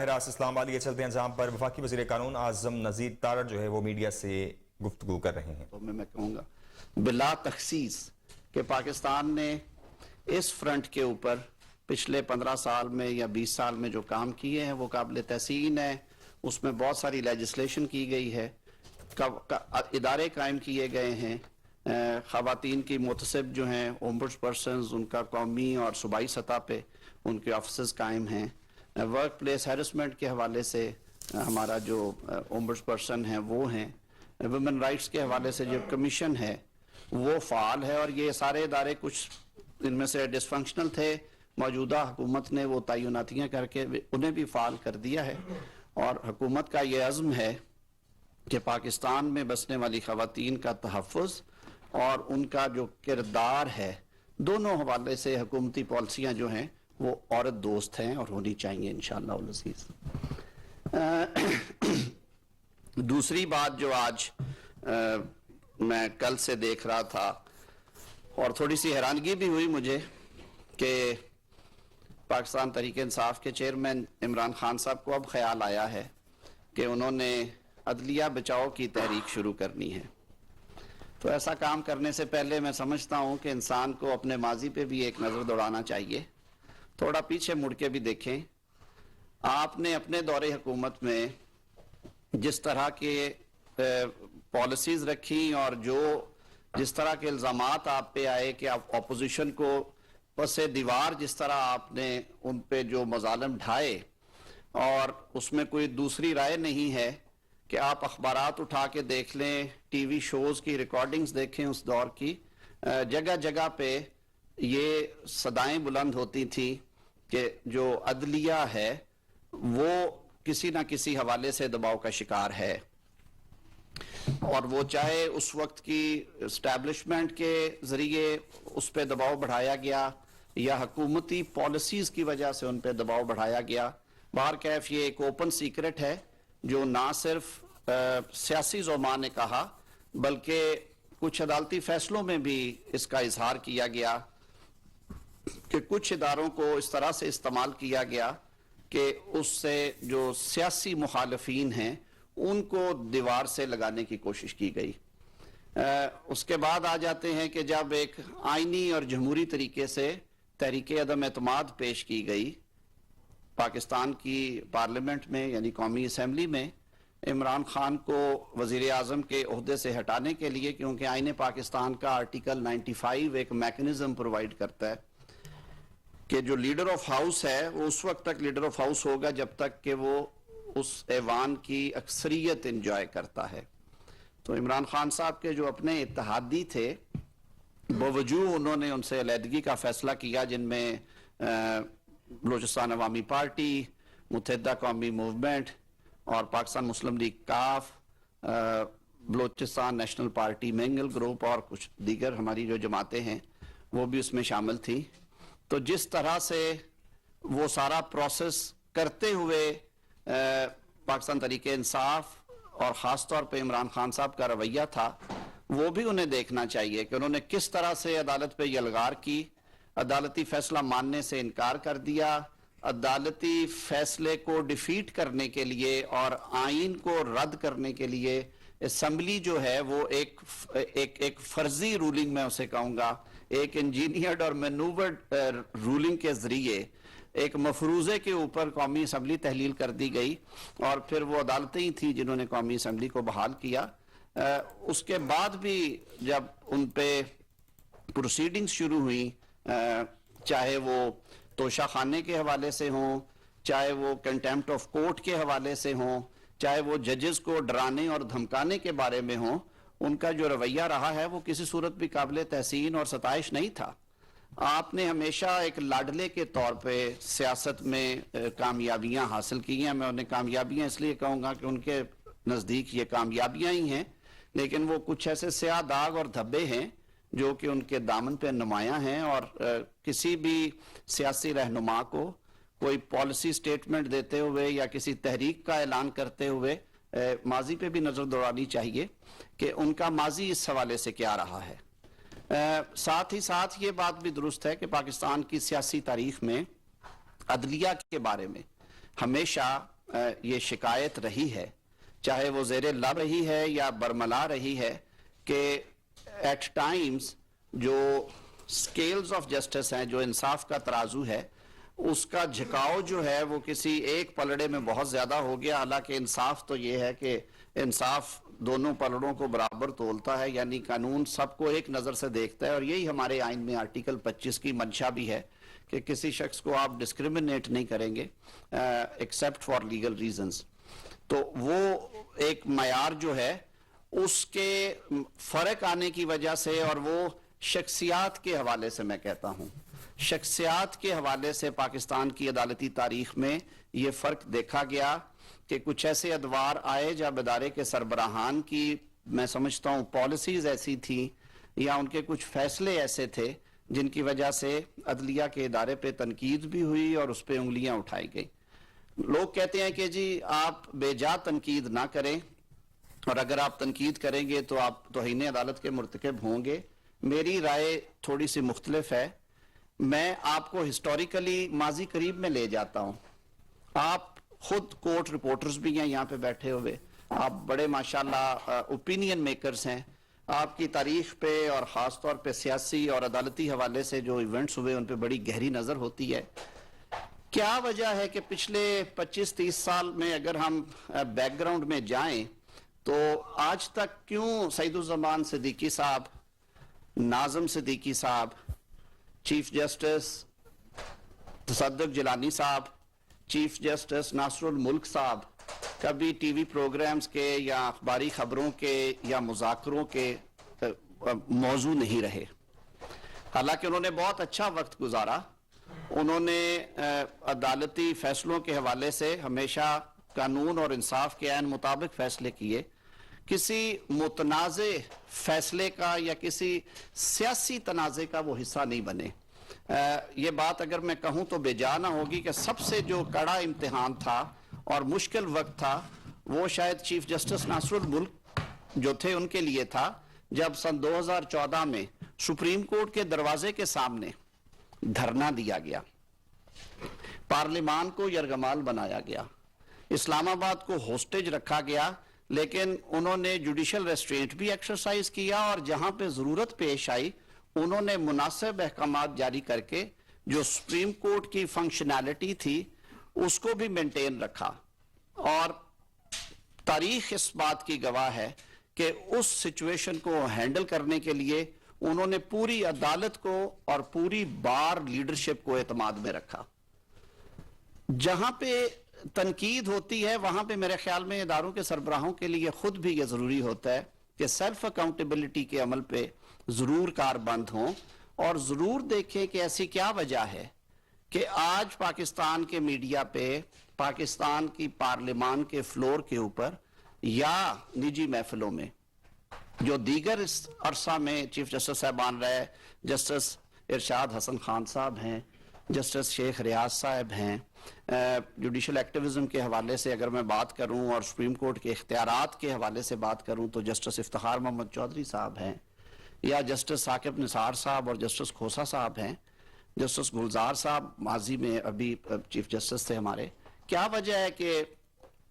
براہ راست اسلام آباد لیے چلتے ہیں جہاں پر وفاقی وزیر قانون اعظم نذیر تارڑ جو ہے وہ میڈیا سے گفتگو کر رہے ہیں. تو میں کہوں گا بلا تخصیص کہ پاکستان نے اس فرنٹ کے اوپر پچھلے 15 سال میں یا 20 سال میں جو کام کیے ہیں وہ قابل تحسین ہے. اس میں بہت ساری لیجسلیشن کی گئی ہے, ادارے قائم کیے گئے ہیں, خواتین کی محتسب جو ہیں اومبڈس پرسنز ان کا قومی اور صوبائی سطح پہ ان کے آفیسز قائم ہیں. ورک پلیس ہیرسمنٹ کے حوالے سے ہمارا جو اومبڈس پرسن ہیں وہ ہیں. ویمن رائٹس کے حوالے سے جو کمیشن ہے وہ فعال ہے, اور یہ سارے ادارے کچھ ان میں سے ڈس فنکشنل تھے, موجودہ حکومت نے وہ تعیناتیاں کر کے انہیں بھی فعال کر دیا ہے. اور حکومت کا یہ عزم ہے کہ پاکستان میں بسنے والی خواتین کا تحفظ اور ان کا جو کردار ہے دونوں حوالے سے حکومتی پالیسیاں جو ہیں وہ عورت دوست ہیں اور ہونی چاہیے انشاءاللہ العزیز. دوسری بات جو آج میں کل سے دیکھ رہا تھا اور تھوڑی سی حیرانگی بھی ہوئی مجھے کہ پاکستان تحریک انصاف کے چیئرمین عمران خان صاحب کو اب خیال آیا ہے کہ انہوں نے عدلیہ بچاؤ کی تحریک شروع کرنی ہے. تو ایسا کام کرنے سے پہلے میں سمجھتا ہوں کہ انسان کو اپنے ماضی پہ بھی ایک نظر دوڑانا چاہیے, تھوڑا پیچھے مڑ کے بھی دیکھیں. آپ نے اپنے دور حکومت میں جس طرح کے پالیسیز رکھی اور جس طرح کے الزامات آپ پہ آئے کہ آپ اپوزیشن کو پس دیوار جس طرح آپ نے ان پہ جو مظالم ڈھائے, اور اس میں کوئی دوسری رائے نہیں ہے کہ آپ اخبارات اٹھا کے دیکھ لیں, ٹی وی شوز کی ریکارڈنگز دیکھیں اس دور کی, جگہ جگہ پہ یہ صدائیں بلند ہوتی تھیں کہ جو عدلیہ ہے وہ کسی نہ کسی حوالے سے دباؤ کا شکار ہے. اور وہ چاہے اس وقت کی اسٹیبلشمنٹ کے ذریعے اس پہ دباؤ بڑھایا گیا یا حکومتی پالیسیز کی وجہ سے ان پہ دباؤ بڑھایا گیا, بہرکیف یہ ایک اوپن سیکرٹ ہے جو نہ صرف سیاسی زعماء نے کہا بلکہ کچھ عدالتی فیصلوں میں بھی اس کا اظہار کیا گیا کہ کچھ اداروں کو اس طرح سے استعمال کیا گیا کہ اس سے جو سیاسی مخالفین ہیں ان کو دیوار سے لگانے کی کوشش کی گئی. اس کے بعد آ جاتے ہیں کہ جب ایک آئینی اور جمہوری طریقے سے تحریک عدم اعتماد پیش کی گئی پاکستان کی پارلیمنٹ میں یعنی قومی اسمبلی میں عمران خان کو وزیر اعظم کے عہدے سے ہٹانے کے لیے, کیونکہ آئین پاکستان کا آرٹیکل 95 ایک میکنزم پرووائڈ کرتا ہے کہ جو لیڈر آف ہاؤس ہے وہ اس وقت تک لیڈر آف ہاؤس ہوگا جب تک کہ وہ اس ایوان کی اکثریت انجوائے کرتا ہے. تو عمران خان صاحب کے جو اپنے اتحادی تھے بوجود انہوں نے ان سے علیحدگی کا فیصلہ کیا, جن میں بلوچستان عوامی پارٹی, متحدہ قومی موومنٹ اور پاکستان مسلم لیگ کاف, Balochistan national party Mengal group اور کچھ دیگر ہماری جو جماعتیں ہیں وہ بھی اس میں شامل تھیں. تو جس طرح سے وہ سارا پروسیس کرتے ہوئے پاکستان تحریک انصاف اور خاص طور پہ عمران خان صاحب کا رویہ تھا وہ بھی انہیں دیکھنا چاہیے کہ انہوں نے کس طرح سے عدالت پہ یلغار کی, عدالتی فیصلہ ماننے سے انکار کر دیا, عدالتی فیصلے کو ڈیفیٹ کرنے کے لیے اور آئین کو رد کرنے کے لیے اسمبلی جو ہے وہ ایک فرضی رولنگ میں اسے کہوں گا, ایک انجینئرڈ اور مینوورڈ رولنگ کے ذریعے ایک مفروضے کے اوپر قومی اسمبلی تحلیل کر دی گئی, اور پھر وہ عدالتیں ہی تھیں جنہوں نے قومی اسمبلی کو بحال کیا. اس کے بعد بھی جب ان پہ پروسیڈنگز شروع ہوئیں, چاہے وہ توشہ خانے کے حوالے سے ہوں, چاہے وہ کنٹیمپٹ آف کورٹ کے حوالے سے ہوں, چاہے وہ ججز کو ڈرانے اور دھمکانے کے بارے میں ہوں, ان کا جو رویہ رہا ہے وہ کسی صورت بھی قابل تحسین اور ستائش نہیں تھا. آپ نے ہمیشہ ایک لاڈلے کے طور پہ سیاست میں کامیابیاں حاصل کی ہیں. میں انہیں کامیابیاں اس لیے کہوں گا کہ ان کے نزدیک یہ کامیابیاں ہی ہیں, لیکن وہ کچھ ایسے سیاہ داغ اور دھبے ہیں جو کہ ان کے دامن پہ نمایاں ہیں, اور کسی بھی سیاسی رہنما کو کوئی پالیسی سٹیٹمنٹ دیتے ہوئے یا کسی تحریک کا اعلان کرتے ہوئے ماضی پہ بھی نظر دوڑانی چاہیے کہ ان کا ماضی اس حوالے سے کیا رہا ہے. ساتھ ہی ساتھ یہ بات بھی درست ہے کہ پاکستان کی سیاسی تاریخ میں عدلیہ کے بارے میں ہمیشہ یہ شکایت رہی ہے، چاہے وہ زیر لب رہی ہے یا برملا رہی ہے، کہ ایٹ ٹائمز جو سکیلز آف جسٹس ہیں، جو انصاف کا ترازو ہے، اس کا جھکاؤ جو ہے وہ کسی ایک پلڑے میں بہت زیادہ ہو گیا، حالانکہ انصاف تو یہ ہے کہ انصاف دونوں پلڑوں کو برابر تولتا ہے، یعنی قانون سب کو ایک نظر سے دیکھتا ہے، اور یہی ہمارے آئین میں آرٹیکل 25 کی منشا بھی ہے کہ کسی شخص کو آپ ڈسکریمنیٹ نہیں کریں گے ایکسیپٹ فار لیگل ریزنز. تو وہ ایک معیار جو ہے اس کے فرق آنے کی وجہ سے، اور وہ شخصیات کے حوالے سے میں کہتا ہوں، شخصیات کے حوالے سے پاکستان کی عدالتی تاریخ میں یہ فرق دیکھا گیا کہ کچھ ایسے ادوار آئے جب ادارے کے سربراہان کی میں سمجھتا ہوں پالیسیز ایسی تھیں یا ان کے کچھ فیصلے ایسے تھے جن کی وجہ سے عدلیہ کے ادارے پہ تنقید بھی ہوئی اور اس پہ انگلیاں اٹھائی گئی. لوگ کہتے ہیں کہ جی آپ بے جا تنقید نہ کریں، اور اگر آپ تنقید کریں گے تو آپ توہین عدالت کے مرتکب ہوں گے. میری رائے تھوڑی سی مختلف ہے. میں آپ کو ہسٹوریکلی ماضی قریب میں لے جاتا ہوں. آپ خود کورٹ رپورٹرز بھی ہیں یہاں پہ بیٹھے ہوئے، آپ بڑے ماشاءاللہ اوپینین میکرز ہیں. آپ کی تاریخ پہ اور خاص طور پہ سیاسی اور عدالتی حوالے سے جو ایونٹس ہوئے ان پہ بڑی گہری نظر ہوتی ہے. کیا وجہ ہے کہ پچھلے 25-30 سال میں اگر ہم بیک گراؤنڈ میں جائیں تو آج تک کیوں سعید الزمان صدیقی صاحب، ناظم صدیقی صاحب، چیف جسٹس تصدق جیلانی صاحب، چیف جسٹس ناصر الملک صاحب کبھی ٹی وی پروگرامز کے یا اخباری خبروں کے یا مذاکروں کے موضوع نہیں رہے؟ حالانکہ انہوں نے بہت اچھا وقت گزارا. انہوں نے عدالتی فیصلوں کے حوالے سے ہمیشہ قانون اور انصاف کے عین مطابق فیصلے کیے. کسی متنازع فیصلے کا یا کسی سیاسی تنازع کا وہ حصہ نہیں بنے. یہ بات اگر میں کہوں تو بے جا نہ ہوگی کہ سب سے جو کڑا امتحان تھا اور مشکل وقت تھا وہ شاید چیف جسٹس ناصر الملک جو تھے ان کے لیے تھا، جب سن 2014 میں سپریم کورٹ کے دروازے کے سامنے دھرنا دیا گیا، پارلیمان کو یرغمال بنایا گیا، اسلام آباد کو ہوسٹیج رکھا گیا، لیکن انہوں نے جوڈیشل ریسٹرینٹ بھی ایکسرسائز کیا، اور جہاں پہ ضرورت پیش آئی انہوں نے مناسب احکامات جاری کر کے جو سپریم کورٹ کی فنکشنالٹی تھی اس کو بھی مینٹین رکھا. اور تاریخ اس بات کی گواہ ہے کہ اس سچویشن کو ہینڈل کرنے کے لیے انہوں نے پوری عدالت کو اور پوری بار لیڈرشپ کو اعتماد میں رکھا. جہاں پہ تنقید ہوتی ہے وہاں پہ میرے خیال میں اداروں کے سربراہوں کے لیے خود بھی یہ ضروری ہوتا ہے کہ سیلف اکاؤنٹیبلٹی کے عمل پہ ضرور کاربند ہوں، اور ضرور دیکھیں کہ ایسی کیا وجہ ہے کہ آج پاکستان کے میڈیا پہ، پاکستان کی پارلیمان کے فلور کے اوپر یا نجی محفلوں میں جو دیگر اس عرصہ میں چیف جسٹس صاحبان رہے، جسٹس ارشاد حسن خان صاحب ہیں، جسٹس شیخ ریاض صاحب ہیں، جوڈیشل ایکٹیویزم کے حوالے سے اگر میں بات کروں اور سپریم کورٹ کے اختیارات کے حوالے سے بات کروں تو جسٹس افتخار محمد چودھری صاحب ہیں، یا جسٹس ثاقب نثار صاحب اور جسٹس کھوسا صاحب ہیں، جسٹس گلزار صاحب ماضی میں ابھی چیف جسٹس تھے ہمارے. کیا وجہ ہے کہ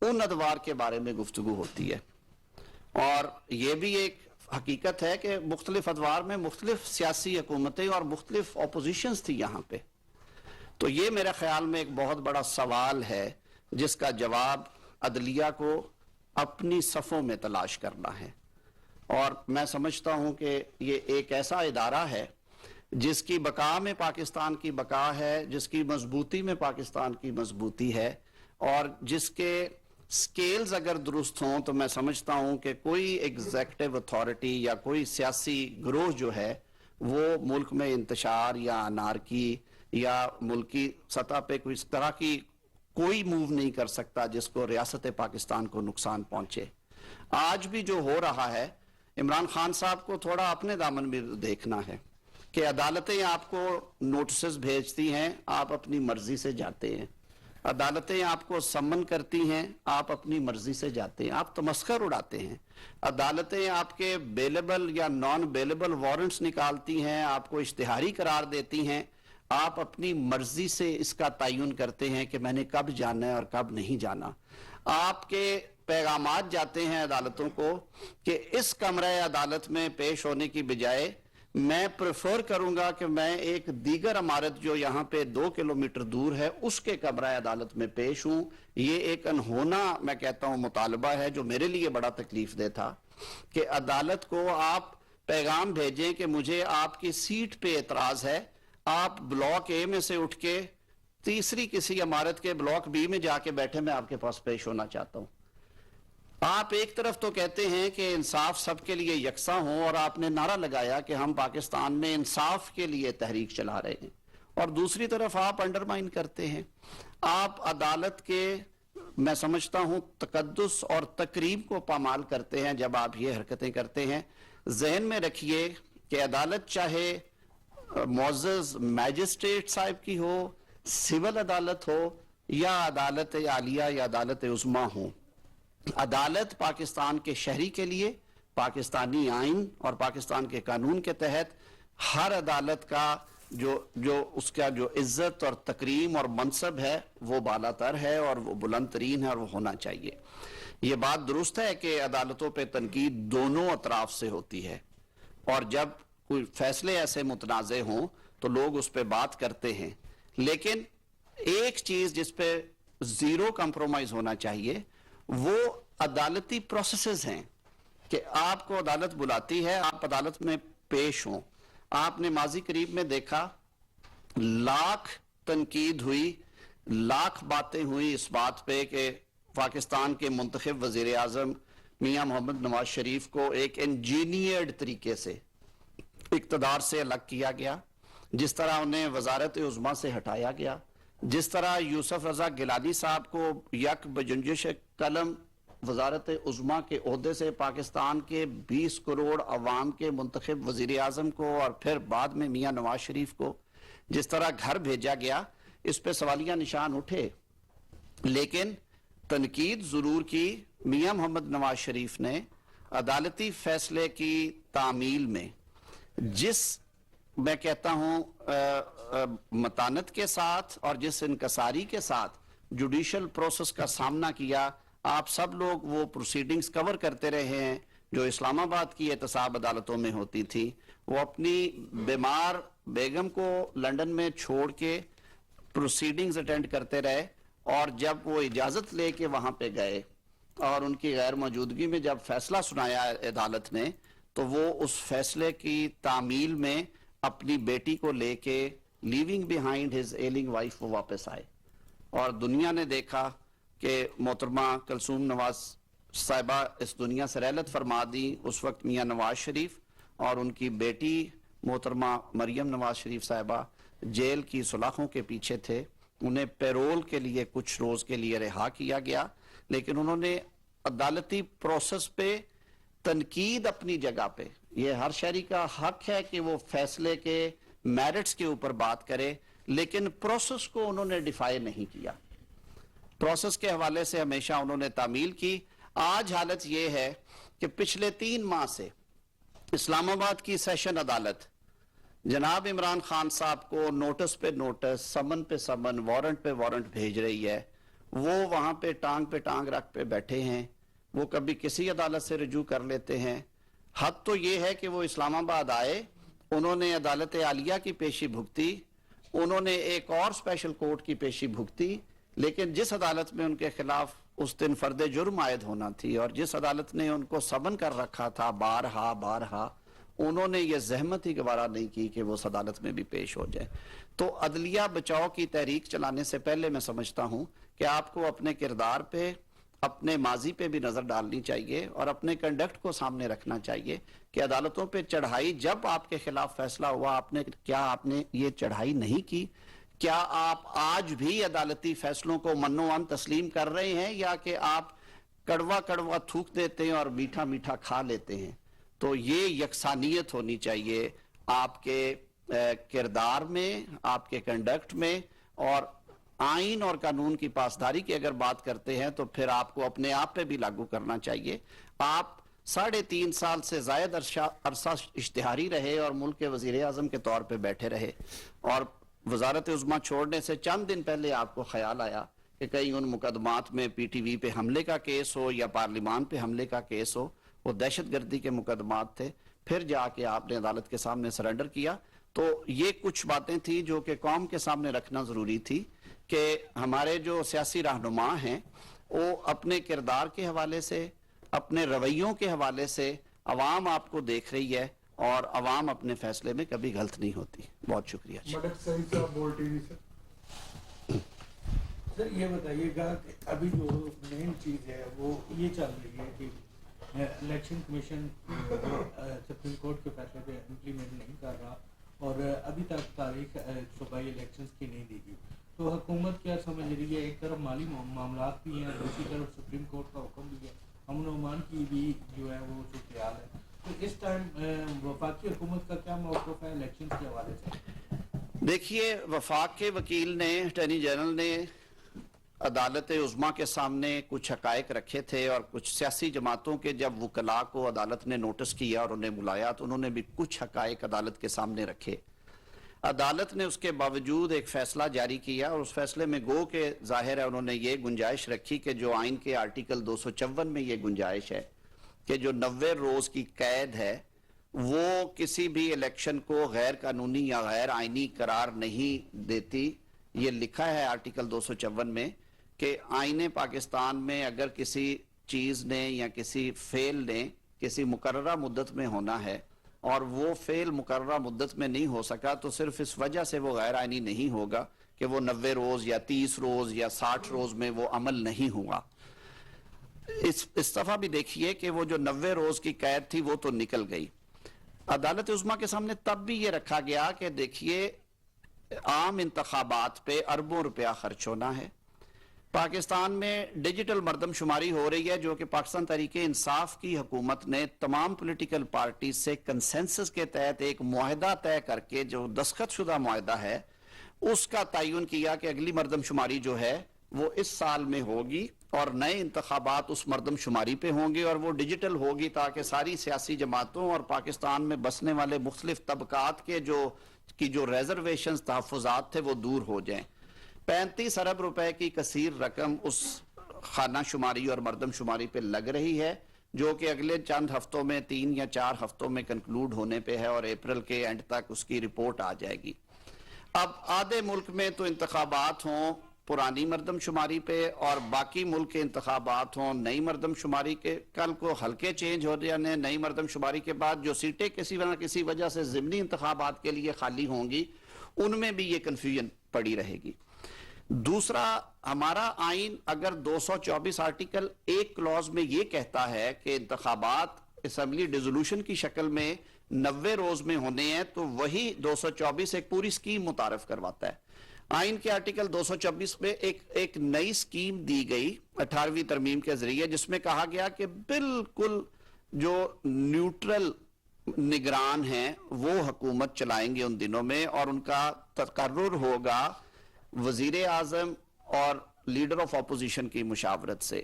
ان ادوار کے بارے میں گفتگو ہوتی ہے؟ اور یہ بھی ایک حقیقت ہے کہ مختلف ادوار میں مختلف سیاسی حکومتیں اور مختلف اپوزیشنز تھی یہاں پہ. تو یہ میرے خیال میں ایک بہت بڑا سوال ہے جس کا جواب عدلیہ کو اپنی صفوں میں تلاش کرنا ہے. اور میں سمجھتا ہوں کہ یہ ایک ایسا ادارہ ہے جس کی بقا میں پاکستان کی بقا ہے، جس کی مضبوطی میں پاکستان کی مضبوطی ہے، اور جس کے سکیلز اگر درست ہوں تو میں سمجھتا ہوں کہ کوئی ایگزیکٹو اتھارٹی یا کوئی سیاسی گروہ جو ہے وہ ملک میں انتشار یا انارکی یا ملکی سطح پہ کوئی اس طرح کی کوئی موو نہیں کر سکتا جس کو ریاست پاکستان کو نقصان پہنچے. آج بھی جو ہو رہا ہے، عمران خان صاحب کو تھوڑا اپنے دامن میں دیکھنا ہے کہ عدالتیں آپ کو نوٹسز بھیجتی ہیں، آپ اپنی مرضی سے جاتے ہیں. عدالتیں آپ کو سمن کرتی ہیں، آپ اپنی مرضی سے جاتے ہیں، آپ تمسخر اڑاتے ہیں. عدالتیں آپ کے بیلیبل یا نان بیلیبل وارنٹس نکالتی ہیں، آپ کو اشتہاری قرار دیتی ہیں، آپ اپنی مرضی سے اس کا تعین کرتے ہیں کہ میں نے کب جانا ہے اور کب نہیں جانا. آپ کے پیغامات جاتے ہیں عدالتوں کو کہ اس کمرہ عدالت میں پیش ہونے کی بجائے میں پریفر کروں گا کہ میں ایک دیگر عمارت جو یہاں پہ 2 کلومیٹر دور ہے اس کے کمرہ عدالت میں پیش ہوں. یہ ایک انہونا میں کہتا ہوں مطالبہ ہے جو میرے لیے بڑا تکلیف دہ تھا کہ عدالت کو آپ پیغام بھیجیں کہ مجھے آپ کی سیٹ پہ اعتراض ہے, آپ بلاک اے میں سے اٹھ کے تیسری کسی عمارت کے بلاک بی میں جا کے بیٹھے, میں آپ کے پاس پیش ہونا چاہتا ہوں. آپ ایک طرف تو کہتے ہیں کہ انصاف سب کے لیے یکساں ہو اور آپ نے نعرہ لگایا کہ ہم پاکستان میں انصاف کے لیے تحریک چلا رہے ہیں, اور دوسری طرف آپ انڈرمائن کرتے ہیں. آپ عدالت کے میں سمجھتا ہوں تقدس اور تکریم کو پامال کرتے ہیں جب آپ یہ حرکتیں کرتے ہیں. ذہن میں رکھیے کہ عدالت چاہے معزز میجسٹریٹ صاحب کی ہو, سول عدالت ہو, یا عدالت عالیہ یا عدالت عظمیٰ ہو, عدالت پاکستان کے شہری کے لیے پاکستانی آئین اور پاکستان کے قانون کے تحت ہر عدالت کا جو اس کا جو عزت اور تکریم اور منصب ہے وہ بالا تر ہے اور وہ بلند ترین ہے اور وہ ہونا چاہیے. یہ بات درست ہے کہ عدالتوں پہ تنقید دونوں اطراف سے ہوتی ہے, اور جب کوئی فیصلے ایسے متنازع ہوں تو لوگ اس پہ بات کرتے ہیں, لیکن ایک چیز جس پہ زیرو کمپرومائز ہونا چاہیے وہ عدالتی پروسیسز ہیں کہ آپ کو عدالت بلاتی ہے, آپ عدالت میں پیش ہوں. آپ نے ماضی قریب میں دیکھا لاکھ تنقید ہوئی, لاکھ باتیں ہوئی اس بات پہ کہ پاکستان کے منتخب وزیر اعظم میاں محمد نواز شریف کو ایک انجینئرڈ طریقے سے اقتدار سے الگ کیا گیا, جس طرح انہیں وزارت عظمیٰ سے ہٹایا گیا, جس طرح یوسف رضا گیلانی صاحب کو یک بجنجش قلم وزارت عظمیٰ کے عہدے سے پاکستان کے 20 کروڑ عوام کے منتخب وزیر اعظم کو اور پھر بعد میں میاں نواز شریف کو جس طرح گھر بھیجا گیا, اس پہ سوالیہ نشان اٹھے. لیکن تنقید ضرور کی میاں محمد نواز شریف نے عدالتی فیصلے کی تعمیل میں جس میں کہتا ہوں متانت کے ساتھ اور جس انکساری کے ساتھ جوڈیشل پروسیس کا سامنا کیا. آپ سب لوگ وہ پروسیڈنگز کور کرتے رہے ہیں جو اسلام آباد کی احتساب عدالتوں میں ہوتی تھی. وہ اپنی بیمار بیگم کو لندن میں چھوڑ کے پروسیڈنگز اٹینڈ کرتے رہے, اور جب وہ اجازت لے کے وہاں پہ گئے اور ان کی غیر موجودگی میں جب فیصلہ سنایا عدالت نے تو وہ اس فیصلے کی تعمیل میں اپنی بیٹی کو لے کے living behind his ailing wife وہ واپس آئے. اور دنیا نے دیکھا کہ محترمہ کلثوم نواز صاحبہ اس دنیا سے رحلت فرما دی. اس وقت میاں نواز شریف اور ان کی بیٹی محترمہ مریم نواز شریف صاحبہ جیل کی سلاخوں کے پیچھے تھے. انہیں پیرول کے لیے کچھ روز کے لیے رہا کیا گیا, لیکن انہوں نے عدالتی پروسیس پہ تنقید اپنی جگہ پہ, یہ ہر شہری کا حق ہے کہ وہ فیصلے کے میرٹس کے اوپر بات کرے, لیکن پروسیس کو انہوں نے ڈیفائی نہیں کیا. پروسیس کے حوالے سے ہمیشہ انہوں نے تعمیل کی. آج حالت یہ ہے کہ پچھلے 3 ماہ سے اسلام آباد کی سیشن عدالت جناب عمران خان صاحب کو نوٹس پہ نوٹس, سمن پہ سمن, وارنٹ پہ وارنٹ بھیج رہی ہے. وہ وہاں پہ ٹانگ رکھ پہ بیٹھے ہیں, وہ کبھی کسی عدالت سے رجوع کر لیتے ہیں. حد تو یہ ہے کہ وہ اسلام آباد آئے, انہوں نے عدالت عالیہ کی پیشی بھگتی, انہوں نے ایک اور اسپیشل کورٹ کی پیشی بھگتی, لیکن جس عدالت میں ان کے خلاف اس دن فرد جرم عائد ہونا تھی اور جس عدالت نے ان کو سمن کر رکھا تھا بارہا انہوں نے یہ زحمت ہی گوارا نہیں کی کہ وہ اس عدالت میں بھی پیش ہو جائے. تو عدلیہ بچاؤ کی تحریک چلانے سے پہلے میں سمجھتا ہوں کہ آپ کو اپنے کردار پہ, اپنے ماضی پہ بھی نظر ڈالنی چاہیے اور اپنے کنڈکٹ کو سامنے رکھنا چاہیے کہ عدالتوں پہ چڑھائی جب آپ کے خلاف فیصلہ ہوا آپ نے یہ چڑھائی نہیں کی؟ کیا آپ آج بھی عدالتی فیصلوں کو منوان تسلیم کر رہے ہیں, یا کہ آپ کڑوا تھوک دیتے ہیں اور میٹھا میٹھا کھا لیتے ہیں؟ تو یہ یکسانیت ہونی چاہیے آپ کے کردار میں, آپ کے کنڈکٹ میں, اور آئین اور قانون کی پاسداری کی اگر بات کرتے ہیں تو پھر آپ کو اپنے آپ پہ بھی لاگو کرنا چاہیے. آپ 3.5 سال سے زائد عرصہ اشتہاری رہے اور ملک کے وزیر اعظم کے طور پہ بیٹھے رہے, اور وزارت عظمیٰ چھوڑنے سے چند دن پہلے آپ کو خیال آیا کہ کہیں ان مقدمات میں پی ٹی وی پہ حملے کا کیس ہو یا پارلیمان پہ حملے کا کیس ہو، وہ دہشت گردی کے مقدمات تھے، پھر جا کے آپ نے عدالت کے سامنے سرنڈر کیا. تو یہ کچھ باتیں تھیں جو کہ قوم کے سامنے رکھنا ضروری تھی کہ ہمارے جو سیاسی رہنما ہیں وہ اپنے کردار کے حوالے سے، اپنے رویوں کے حوالے سے عوام آپ کو دیکھ رہی ہے اور عوام اپنے فیصلے میں کبھی غلط نہیں ہوتی. بہت شکریہ. مٹک سعید صاحب بول ٹی وی سے. سر یہ بتائیے گا کہ ابھی جو مین چیز ہے وہ یہ چل رہی ہے کہ الیکشن کمیشن سپریم کورٹ کے فیصلے پہ امپلیمنٹ نہیں کر رہا اور ابھی تک تاریخ صوبائی الیکشنز کی نہیں دی گئی. تو حکومت کیا سمجھ رہی ہے؟ ایک طرف مالی معاملات بھی ہیں، دوسری طرف سپریم کورٹ کا حکم بھی ہے، امن و امان کی بھی جو ہے وہ صورتحال ہے. تو اس ٹائم وفاقی حکومت کا کیا موقف ہے الیکشن کے حوالے سے؟ دیکھیے، وفاق کے وکیل نے، اٹارنی جنرل نے عدالت عظمیٰ کے سامنے کچھ حقائق رکھے تھے اور کچھ سیاسی جماعتوں کے جب وکلاء کو عدالت نے نوٹس کیا اور انہیں بلایا تو انہوں نے بھی کچھ حقائق عدالت کے سامنے رکھے. عدالت نے اس کے باوجود ایک فیصلہ جاری کیا اور اس فیصلے میں گو کہ ظاہر ہے انہوں نے یہ گنجائش رکھی کہ جو آئین کے آرٹیکل 254 میں یہ گنجائش ہے کہ جو 90 روز کی قید ہے وہ کسی بھی الیکشن کو غیر قانونی یا غیر آئینی قرار نہیں دیتی. یہ لکھا ہے آرٹیکل 254 میں کہ آئین پاکستان میں اگر کسی چیز نے یا کسی فعل نے کسی مقررہ مدت میں ہونا ہے اور وہ فعل مقررہ مدت میں نہیں ہو سکا تو صرف اس وجہ سے وہ غیر آئینی نہیں ہوگا کہ وہ 90 روز یا 30 روز یا 60 روز میں وہ عمل نہیں ہوا. اس دفعہ بھی دیکھیے کہ وہ جو 90 روز کی قید تھی وہ تو نکل گئی. عدالت عظمیٰ کے سامنے تب بھی یہ رکھا گیا کہ دیکھیے عام انتخابات پہ اربوں روپیہ خرچ ہونا ہے. پاکستان میں ڈیجیٹل مردم شماری ہو رہی ہے جو کہ پاکستان تحریک انصاف کی حکومت نے تمام پولیٹیکل پارٹیز سے کنسنسس کے تحت ایک معاہدہ طے کر کے جو دستخط شدہ معاہدہ ہے اس کا تعین کیا کہ اگلی مردم شماری جو ہے وہ اس سال میں ہوگی اور نئے انتخابات اس مردم شماری پہ ہوں گے اور وہ ڈیجیٹل ہوگی تاکہ ساری سیاسی جماعتوں اور پاکستان میں بسنے والے مختلف طبقات کے جو ریزرویشنز تحفظات تھے وہ دور ہو جائیں. 35 ارب روپے کی کثیر رقم اس خانہ شماری اور مردم شماری پہ لگ رہی ہے جو کہ اگلے چند ہفتوں میں 3 یا 4 ہفتوں میں کنکلوڈ ہونے پہ ہے اور اپریل کے اینڈ تک اس کی رپورٹ آ جائے گی. اب آدھے ملک میں تو انتخابات ہوں پرانی مردم شماری پہ اور باقی ملک کے انتخابات ہوں نئی مردم شماری کے. کل کو ہلکے چینج ہو جانے نئی مردم شماری کے بعد جو سیٹیں کسی وجہ سے ضمنی انتخابات کے لیے خالی ہوں گی ان میں بھی یہ کنفیوژن پڑی رہے گی. دوسرا، ہمارا آئین اگر 224 آرٹیکل ایک کلوز میں یہ کہتا ہے کہ انتخابات اسمبلی ڈیزولوشن کی شکل میں 90 روز میں ہونے ہیں تو وہی 224 ایک پوری سکیم متعارف کرواتا ہے. آئین کے آرٹیکل 224 میں ایک نئی سکیم دی گئی 18ویں ترمیم کے ذریعے جس میں کہا گیا کہ بالکل جو نیوٹرل نگران ہیں وہ حکومت چلائیں گے ان دنوں میں اور ان کا تقرر ہوگا وزیر اعظم اور لیڈر آف اپوزیشن کی مشاورت سے.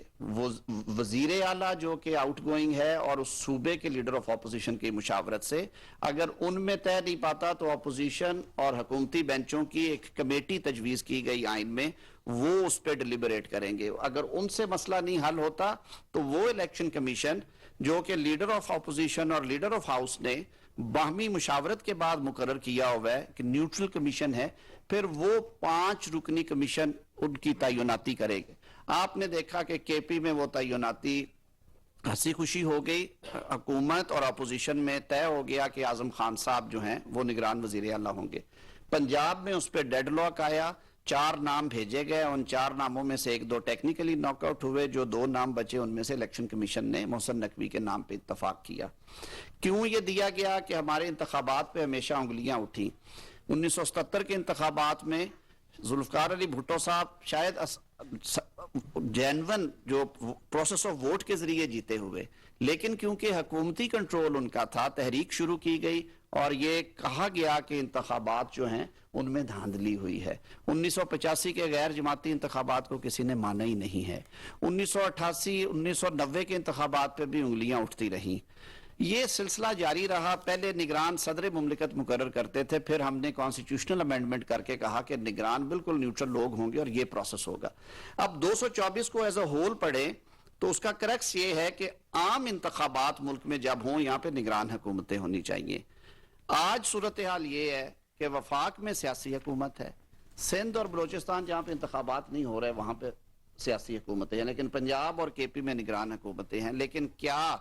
وزیر اعلیٰ جو کہ آؤٹ گوئنگ ہے اور اس صوبے کے لیڈر آف اپوزیشن کی مشاورت سے اگر ان میں طے نہیں پاتا تو اپوزیشن اور حکومتی بینچوں کی ایک کمیٹی تجویز کی گئی آئین میں وہ اس پہ ڈیلیبریٹ کریں گے. اگر ان سے مسئلہ نہیں حل ہوتا تو وہ الیکشن کمیشن جو کہ لیڈر آف اپوزیشن اور لیڈر آف ہاؤس نے باہمی مشاورت کے بعد مقرر کیا ہوا ہے کہ نیوٹرل کمیشن ہے پھر وہ 5 رکنی کمیشن ان کی تعیناتی کرے گے. آپ نے دیکھا کہ کے پی میں وہ تعیناتی ہنسی خوشی ہو گئی. حکومت اور اپوزیشن میں طے ہو گیا کہ اعظم خان صاحب جو ہیں وہ نگران وزیر اعلیٰ ہوں گے. پنجاب میں اس پہ ڈیڈ لاک آیا، 4 نام بھیجے گئے. ان 4 ناموں میں سے 1-2 ٹیکنیکلی ناک آؤٹ ہوئے. جو 2 نام بچے ان میں سے الیکشن کمیشن نے محسن نقوی کے نام پہ اتفاق کیا. کیوں یہ دیا گیا کہ ہمارے انتخابات پہ ہمیشہ انگلیاں اٹھی. 1977 کے انتخابات میں ذوالفقار علی بھٹو صاحب شاید جینون جو پروسیس آف ووٹ کے ذریعے جیتے ہوئے لیکن کیونکہ حکومتی کنٹرول ان کا تھا تحریک شروع کی گئی اور یہ کہا گیا کہ انتخابات جو ہیں ان میں دھاندلی ہوئی ہے. 1985 کے غیر جماعتی انتخابات کو کسی نے مانا ہی نہیں ہے. 1988 1990 کے انتخابات پہ بھی انگلیاں اٹھتی رہیں. یہ سلسلہ جاری رہا. پہلے نگران صدر مملکت مقرر کرتے تھے, پھر ہم نے کانسٹیٹیوشنل امینڈمنٹ کر کے کہا کہ نگران بالکل نیوٹرل لوگ ہوں گے اور یہ پروسیس ہوگا. اب 224 کو ایز اے ہول پڑھیں تو اس کا کریکس یہ ہے کہ عام انتخابات ملک میں جب ہوں یہاں پہ نگران حکومتیں ہونی چاہیے. آج صورتحال یہ ہے کہ وفاق میں سیاسی حکومت ہے, سندھ اور بلوچستان جہاں پہ انتخابات نہیں ہو رہے وہاں پہ سیاسی حکومتیں ہیں, لیکن پنجاب اور کے پی میں نگران حکومتیں ہیں. لیکن کیا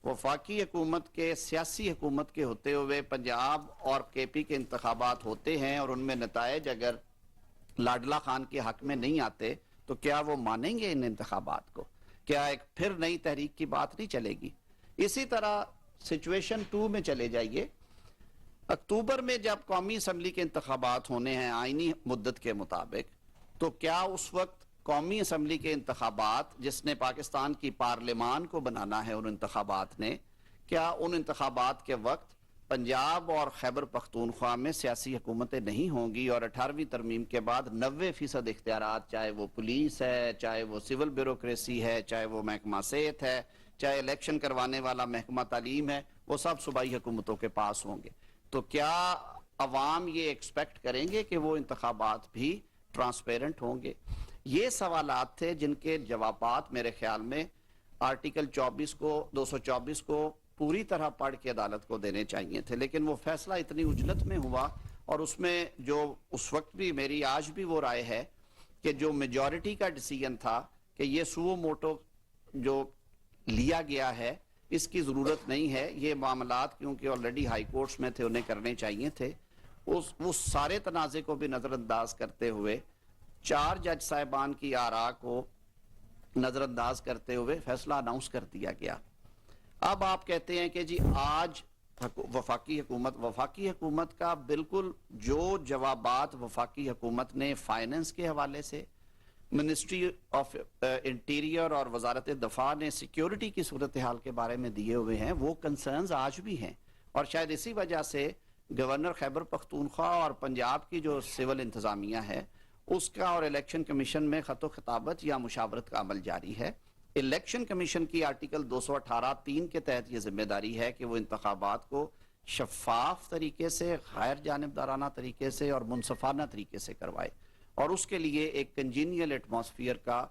وفاقی حکومت کے سیاسی حکومت کے ہوتے ہوئے پنجاب اور کے پی کے انتخابات ہوتے ہیں اور ان میں نتائج اگر لاڈلا خان کے حق میں نہیں آتے تو کیا وہ مانیں گے ان انتخابات کو؟ کیا ایک پھر نئی تحریک کی بات نہیں چلے گی؟ اسی طرح سچویشن 2 میں چلے جائیے. اکتوبر میں جب قومی اسمبلی کے انتخابات ہونے ہیں آئینی مدت کے مطابق, تو کیا اس وقت قومی اسمبلی کے انتخابات جس نے پاکستان کی پارلیمان کو بنانا ہے ان انتخابات نے, کیا ان انتخابات کے وقت پنجاب اور خیبر پختونخوا میں سیاسی حکومتیں نہیں ہوں گی اور 18ویں ترمیم کے بعد 90% اختیارات, چاہے وہ پولیس ہے, چاہے وہ سول بیوروکریسی ہے, چاہے وہ محکمہ صحت ہے, چاہے الیکشن کروانے والا محکمہ تعلیم ہے, وہ سب صوبائی حکومتوں کے پاس ہوں گے؟ تو کیا عوام یہ ایکسپیکٹ کریں گے کہ وہ انتخابات بھی ٹرانسپیرنٹ ہوں گے؟ یہ سوالات تھے جن کے جوابات میرے خیال میں آرٹیکل 224 کو پوری طرح پڑھ کے عدالت کو دینے چاہیے تھے. لیکن وہ فیصلہ اتنی عجلت میں ہوا, اور اس میں جو اس وقت بھی میری آج بھی وہ رائے ہے کہ جو میجورٹی کا ڈیسیژن تھا کہ یہ سو موٹو جو لیا گیا ہے اس کی ضرورت نہیں ہے, یہ معاملات کیونکہ آلریڈی ہائی کورٹس میں تھے انہیں کرنے چاہیے تھے. اس سارے تنازع کو بھی نظر انداز کرتے ہوئے 4 جج صاحبان کی آراء کو نظر انداز کرتے ہوئے فیصلہ اناؤنس کر دیا گیا. اب آپ کہتے ہیں کہ جی آج وفاقی حکومت کا بالکل جو جوابات وفاقی حکومت نے فائننس کے حوالے سے, منسٹری آف انٹیریئر اور وزارت دفاع نے سیکیورٹی کی صورتحال کے بارے میں دیے ہوئے ہیں, وہ کنسرنز آج بھی ہیں. اور شاید اسی وجہ سے گورنر خیبر پختونخوا اور پنجاب کی جو سول انتظامیہ ہے اس کا اور الیکشن کمیشن میں خط و خطابت یا مشاورت کا عمل جاری ہے. الیکشن کمیشن کی آرٹیکل 218(3) کے تحت یہ ذمہ داری ہے کہ وہ انتخابات کو شفاف طریقے سے, غیر جانبدارانہ طریقے سے اور منصفانہ طریقے سے کروائے, اور اس کے لیے ایک کنجینیل ایٹماسفیئر کا,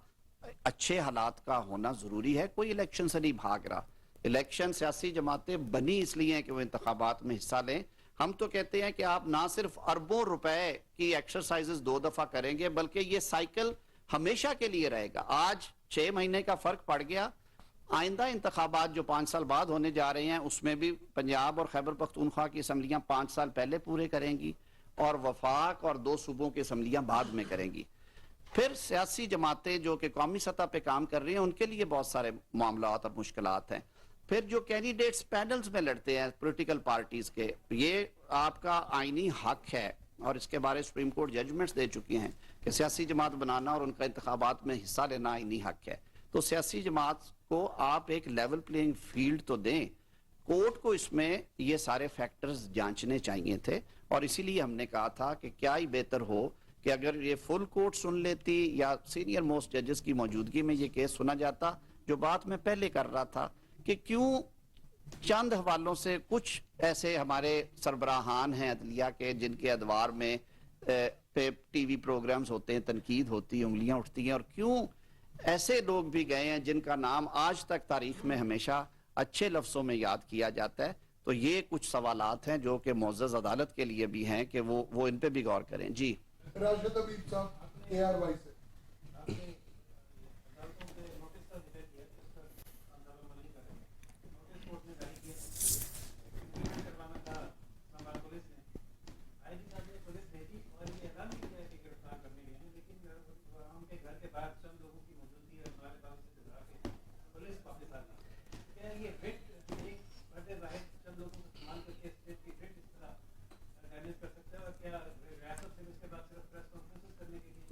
اچھے حالات کا ہونا ضروری ہے. کوئی الیکشن سے نہیں بھاگ رہا. الیکشن سیاسی جماعتیں بنی اس لیے ہیں کہ وہ انتخابات میں حصہ لیں. ہم تو کہتے ہیں کہ آپ نہ صرف اربوں روپے کی ایکسرسائزز 2 دفعہ کریں گے بلکہ یہ سائیکل ہمیشہ کے لیے رہے گا. آج 6 مہینے کا فرق پڑ گیا, آئندہ انتخابات جو 5 سال بعد ہونے جا رہے ہیں اس میں بھی پنجاب اور خیبر پختونخوا کی اسمبلیاں 5 سال پہلے پورے کریں گی اور وفاق اور 2 صوبوں کی اسمبلیاں بعد میں کریں گی. پھر سیاسی جماعتیں جو کہ قومی سطح پہ کام کر رہی ہیں ان کے لیے بہت سارے معاملات اور مشکلات ہیں. پھر جو کینڈیڈیٹس پینلز میں لڑتے ہیں پولیٹیکل پارٹیز کے, یہ آپ کا آئینی حق ہے اور اس کے بارے سپریم کورٹ ججمنٹس دے چکی ہیں کہ سیاسی جماعت بنانا اور ان کا انتخابات میں حصہ لینا آئینی حق ہے. تو سیاسی جماعت کو آپ ایک لیول پلینگ فیلڈ تو دیں. کورٹ کو اس میں یہ سارے فیکٹرز جانچنے چاہیے تھے, اور اسی لیے ہم نے کہا تھا کہ کیا ہی بہتر ہو کہ اگر یہ فل کورٹ سن لیتی یا سینئر موسٹ ججز کی موجودگی میں یہ کیس سنا جاتا, جو بات میں پہلے کر رہا تھا کہ کیوں چند حوالوں سے کچھ ایسے ہمارے سربراہان ہیں عدلیہ کے جن کے ادوار میں ٹی وی پروگرامز ہوتے ہیں, تنقید ہوتی ہے, انگلیاں اٹھتی ہیں, اور کیوں ایسے لوگ بھی گئے ہیں جن کا نام آج تک تاریخ میں ہمیشہ اچھے لفظوں میں یاد کیا جاتا ہے. تو یہ کچھ سوالات ہیں جو کہ معزز عدالت کے لیے بھی ہیں کہ وہ ان پہ بھی غور کریں. جی راشد حبیب صاحب ARY سے.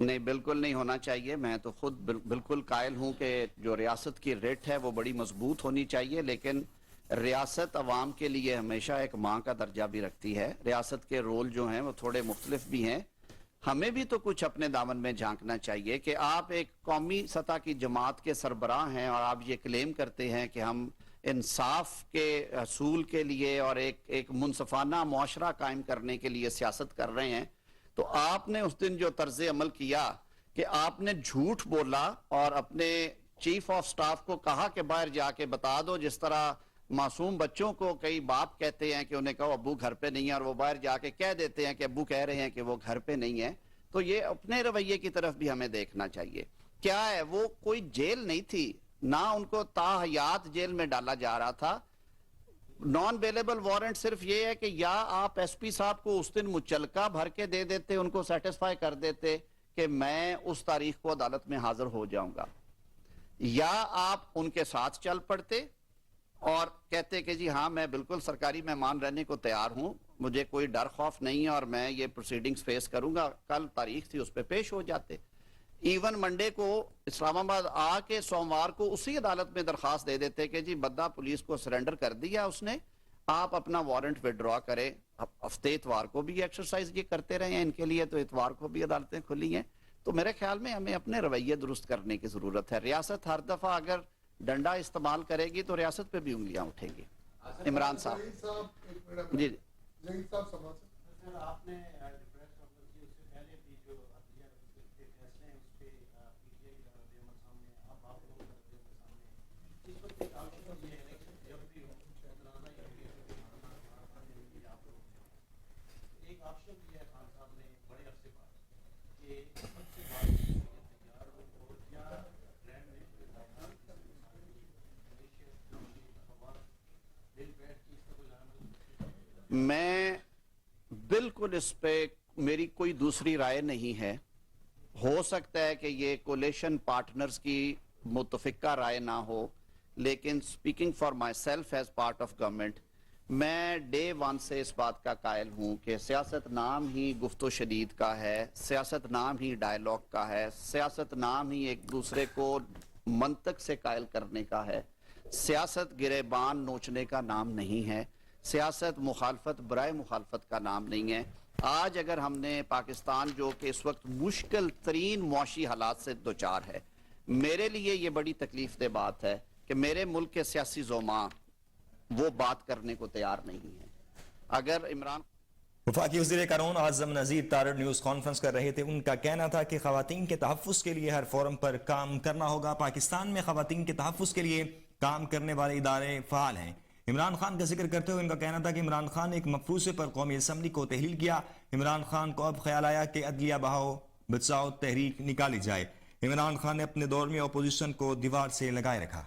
نہیں, بالکل نہیں ہونا چاہیے. میں تو خود بالکل قائل ہوں کہ جو ریاست کی ریٹ ہے وہ بڑی مضبوط ہونی چاہیے, لیکن ریاست عوام کے لیے ہمیشہ ایک ماں کا درجہ بھی رکھتی ہے. ریاست کے رول جو ہیں وہ تھوڑے مختلف بھی ہیں. ہمیں بھی تو کچھ اپنے دامن میں جھانکنا چاہیے کہ آپ ایک قومی سطح کی جماعت کے سربراہ ہیں اور آپ یہ کلیم کرتے ہیں کہ ہم انصاف کے حصول کے لیے اور ایک منصفانہ معاشرہ قائم کرنے کے لیے سیاست کر رہے ہیں، تو آپ نے اس دن جو طرز عمل کیا کہ آپ نے جھوٹ بولا اور اپنے چیف آف سٹاف کو کہا کہ باہر جا کے بتا دو، جس طرح معصوم بچوں کو کئی باپ کہتے ہیں کہ انہیں کہو ابو گھر پہ نہیں ہے، اور وہ باہر جا کے کہہ دیتے ہیں کہ ابو کہہ رہے ہیں کہ وہ گھر پہ نہیں ہے. تو یہ اپنے رویے کی طرف بھی ہمیں دیکھنا چاہیے. کیا ہے، وہ کوئی جیل نہیں تھی، نہ ان کو تاحیات جیل میں ڈالا جا رہا تھا. نان بیلیبل وارنٹ صرف یہ ہے کہ یا آپ ایس پی صاحب کو اس دن مچلکہ بھر کے دے دیتے، ان کو سیٹسفائی کر دیتے کہ میں اس تاریخ کو عدالت میں حاضر ہو جاؤں گا، یا آپ ان کے ساتھ چل پڑتے اور کہتے کہ جی ہاں میں بالکل سرکاری مہمان رہنے کو تیار ہوں، مجھے کوئی ڈر خوف نہیں ہے اور میں یہ پروسیڈنگز فیس کروں گا. کل تاریخ تھی، اس پہ پیش ہو جاتے. ایون منڈے کو اسلام آباد آ کے سوموار کو اسی عدالت میں درخواست دے دیتے کہ جی بدہ پولیس کو سرنڈر کر دیا اس نے، آپ اپنا وارنٹ وڈرا کریں. ہفتے اتوار کو بھی ایکسرسائز یہ کرتے رہے ہیں ان کے لیے، تو اتوار کو بھی عدالتیں کھلی ہیں. تو میرے خیال میں ہمیں اپنے رویے درست کرنے کی ضرورت ہے. ریاست ہر دفعہ اگر ڈنڈا استعمال کرے گی تو ریاست پہ بھی انگلیاں اٹھیں گی. عمران صاحب ظہیر صاحب ایک منٹ، جی ظہیر صاحب سماج سے. سر آپ نے ریپریس کانفرنس کی، اس سے پہلے بھی جو عدلیہ کے فیصلے ہیں اس پہ پی ٹی آئی کا رد عمل سامنے ہے، اب آپ لوگوں کا رد عمل سامنے ہے. اس وقت ایک آپشن یہ ہے کہ جب بھی ہو تنازع یا کیس کو مارنے کے لیے آپ لوگ ہیں، ایک آپشن یہ ہے خان صاحب نے بڑے عرصے بعد کہ سب سے بات تیار ہو اور کیا گرینڈ نیشنل بل بیٹھ کی اس کا کوئی علامت. میں بالکل اس پہ میری کوئی دوسری رائے نہیں ہے. ہو سکتا ہے کہ یہ کولیشن پارٹنرز کی متفقہ رائے نہ ہو، لیکن speaking for my self as part of government, میں ڈے ون سے اس بات کا قائل ہوں کہ سیاست نام ہی گفت و شنید کا ہے، سیاست نام ہی ڈائیلاگ کا ہے، سیاست نام ہی ایک دوسرے کو منطق سے قائل کرنے کا ہے. سیاست گریبان نوچنے کا نام نہیں ہے، سیاست مخالفت برائے مخالفت کا نام نہیں ہے. آج اگر ہم نے پاکستان جو کہ اس وقت مشکل ترین معاشی حالات سے دوچار ہے، میرے لیے یہ بڑی تکلیف دہ بات ہے کہ میرے ملک کے سیاسی زعماء وہ بات کرنے کو تیار نہیں ہیں. اگر عمران وفاقی وزیر قانون اعظم نذیر تارڑ نیوز کانفرنس کر رہے تھے. ان کا کہنا تھا کہ خواتین کے تحفظ کے لیے ہر فورم پر کام کرنا ہوگا. پاکستان میں خواتین کے تحفظ کے لیے کام کرنے والے ادارے فعال ہیں. عمران خان کا ذکر کرتے ہوئے ان کا کہنا تھا کہ عمران خان نے ایک مفروضے پر قومی اسمبلی کو تحلیل کیا. عمران خان کو اب خیال آیا کہ عدلیہ بہاؤ بچاؤ تحریک نکالی جائے. عمران خان نے اپنے دور میں اپوزیشن کو دیوار سے لگائے رکھا.